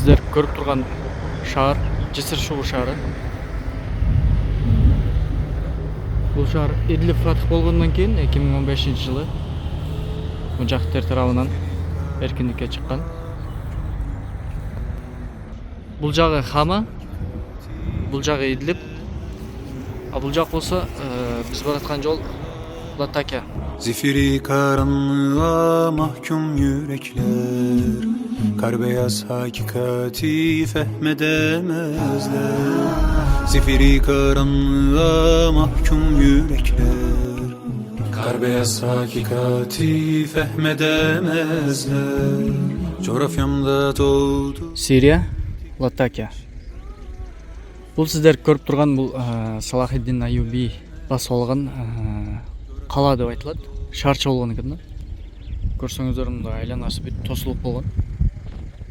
сіздер көріп тұрған шаар Жесир Шугур шаары. Бұл шаар Идлиб фатих болгондон кийин 2015-жылы мужахидтер тарабынан эркиндикке чыккан. Бул жагы Хама, бул жагы Идлиб. А бул жак болсо биз бараткан жол Латакия. Zifiri karanlığa mahkum yürekler, kar beyaz hakikati fehmedemezler. Zifiri karanlığa mahkum yürekler, kar beyaz hakikati fehmedemezler. Coğrafyamda doğdu. Сирия, Латакия. Бул сиздер көрүп турган бул Салахиддин Аюби басып алган кала деп айтылат. Шаарча болгон экен да. Көрсөңүздөр мындай айланасы бүт тосулуп болгон.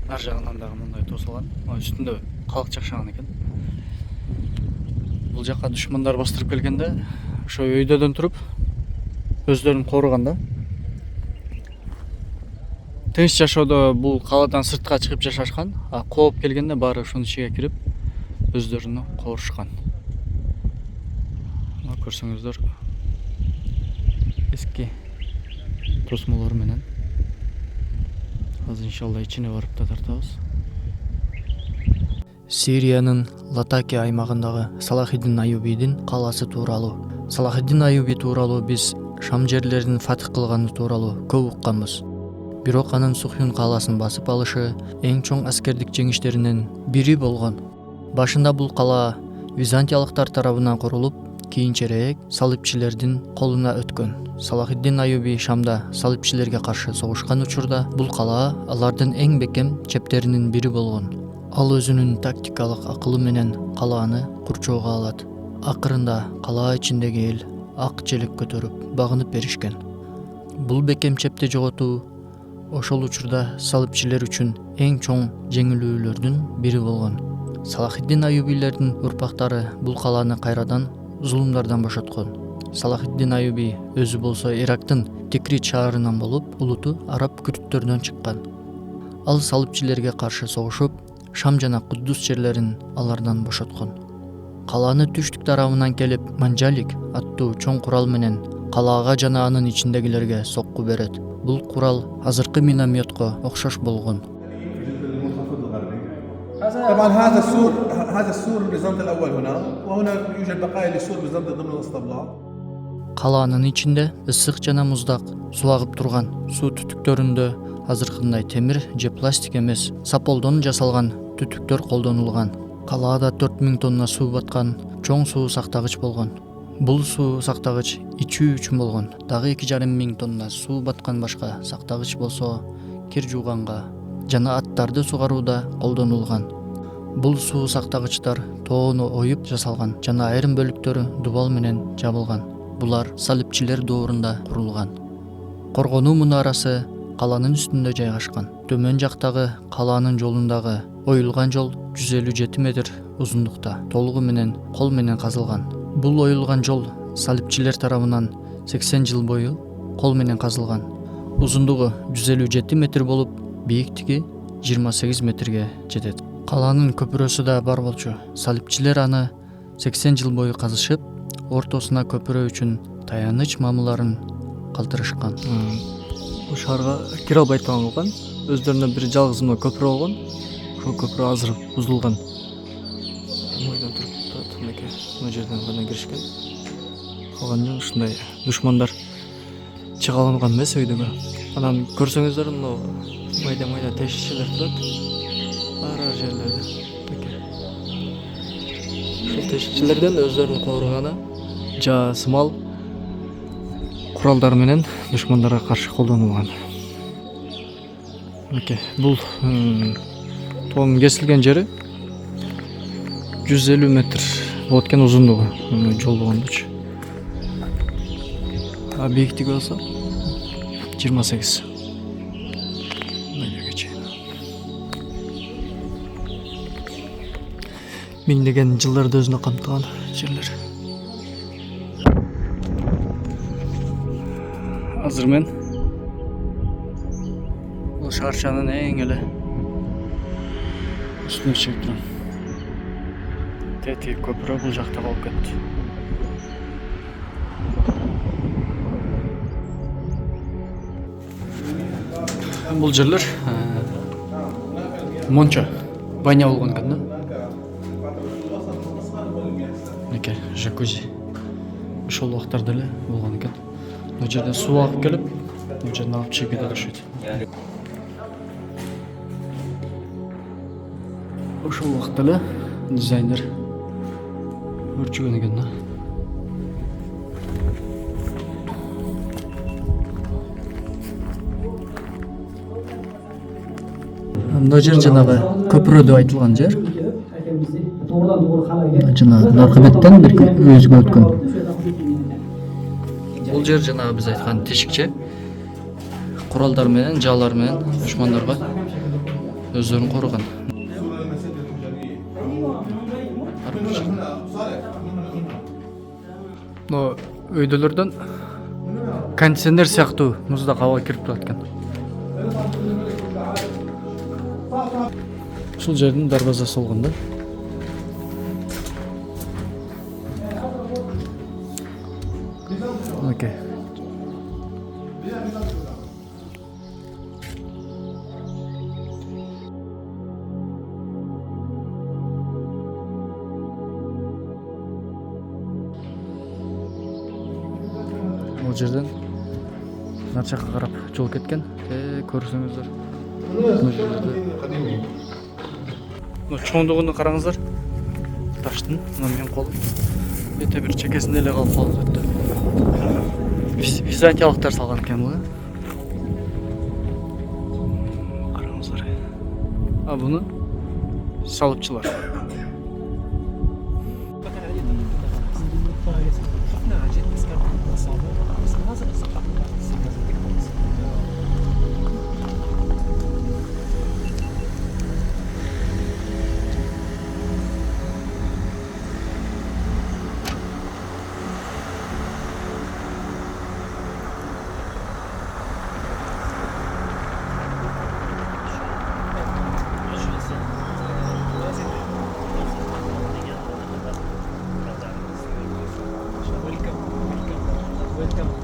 Ар жагынан дагы мындай тосулган. Үстүндө калк жакшаган экен. Бул жакка душмандар бастырып келгенде ошо өйдөдөн туруп өздөрүн коруган да. Тынч жашоодо бул каладан сыртка чыгып жашашкан, а кооп келгенде баары ошонун ичиге кирип өздөрүнү корушкан. Көрсөңүздөр эски тосмолор менен азыр иншалла ичине барып да тартабыз. Сириянын Латакия аймагындагы Салахиддин Аюбидин калаасы тууралуу. Салахиддин Аюби тууралуу биз Шам жерлерин фатих кылганы тууралуу көп укканбыз. Бирок анын Сухюн калаасын басып алышы эң чоң аскердик жеңиштеринен бири болгон. Башында бул кала византиялыктар тарабынан курулуп, кийинчерээк салипчилердин колуна өткөн. Салахиддин Аюби Шамда салипчилерге каршы согушкан учурда бул кала алардын эң бекем чептеринин бири болгон. Ал өзүнүн тактикалык акылы менен калааны курчоого алат. Акырында калаа ичиндеги эл ак желек көтөрүп багынып беришкен. Бул бекем чепти жоготуу ошол учурда салипчилер үчүн эң чоң жеңилүүлөрдүн бири болгон. Салахиддин Аюбилердин урпактары бул калааны кайрадан зулумдардан бошоткон. Салахиддин Аюби өзү болсо Ирактын Тикрит шаарынан болуп, улуту араб күрттөрдөн чыккан. Ал салипчилерге каршы согушуп, Шам жана Куддус жерлерин алардан бошоткон. Калааны түштүк тарабынан келип Манжалик аттуу чоң курал менен калаага жана анын ичиндегилерге сокку берет. Бул курал азыркы минометко окшош болгон. طبعا هذا السور بيزنطة الأول هنا وهنا يوجد بقايا لسور بيزنطة ضمن الاسطبلات. Калаанын ичинде ысык жана муздак суу агып турган. Суу түтүктөрүндө азыркындай темир же пластик эмес, саполдон жасалган түтүктөр колдонулган. Калаада 4000 тонна суу баткан чоң суу сактагыч болгон. Бул суу сактагыч ичүү үчүн болгон. Дагы 2500 тонна суу баткан башка сактагыч болсо кир жууганга жана аттарды сугарууда колдонулган. Бул суу сактагычтар тоону оюп жасалган жана айрым бөлүктөрү дубал менен жабылган. Булар салипчилер доорунда курулган. Коргонуу мунарасы калаанын үстүндө жайгашкан. Төмөн жактагы калаанын жолундагы оюлган жол 157 метр узундукта, толугу менен кол менен казылган. Бул оюлган жол салипчилер тарабынан 80 жыл бою кол менен казылган. Узундугу 157 метр болуп, бийиктиги 28 метрге жетет. Калаанын көпүрөсү да бар болчу. Салипчилер аны 80 жыл бою казышып, ортосуна көпүрө үчүн таяныч мамыларын калтырышкан. Бул шаарга кире албай турган өздөрүнө бир жалгыз көпүрө болгон. Ошол көпүрө азыр бузулган. Мойдон туруп мынакей мына жерден гана киришкен. Калган ушундай душмандар чыгаланган эмес өйдөгө. Анан көрсөңүздөр мына майда тешишчилер турат. Ар жерлерде. Ушул тешишчилерден өздөрүн корууганы жаа сымал куралдар менен душмандарга каршы колдонулган. Бул тоонун кесилген жери 150 метр болот экен узундугу жол болгондучу. А бийиктиги болсо 28. Миңдеген жылдарды өзүнө камтыган жерлер. Азыр мен бул шаарчанын эң эле Üstüne çekip durun. Teti köprü bu жақта қалып кетті. Бұл жерлер монша баня болған екен да. Неке жакузи ошол убактарда эле болгон экен. Бул жерден суу агып келип, бул жерден алып чегип кетишет. Ошол убакта эле дизайнер өрчүгөн экен да. Мына жер жанагы көпүрө деп айтылган жер. Жанагы наркы беттен бир өзгө өткөн. Бул жер жанагы биз айткан тешикче. Куралдар менен, жалар менен душмандарга өздөрүн коргон. Но өйдөлөрдөн кондиционер сыяктуу муздак аба кирип турат экен. Ушул жердин дарбазасы болгон да. Окей. Бул жерден нар жакка карап жол кеткен. Көрсөңүздөр. Чоңдугуну караңыздар. Таштын мына менин колум. Бете бир чекесинде эле калып калды. Византиялыктар салган экен бул. Караңыздар. А буну салыпчылар. Welcome.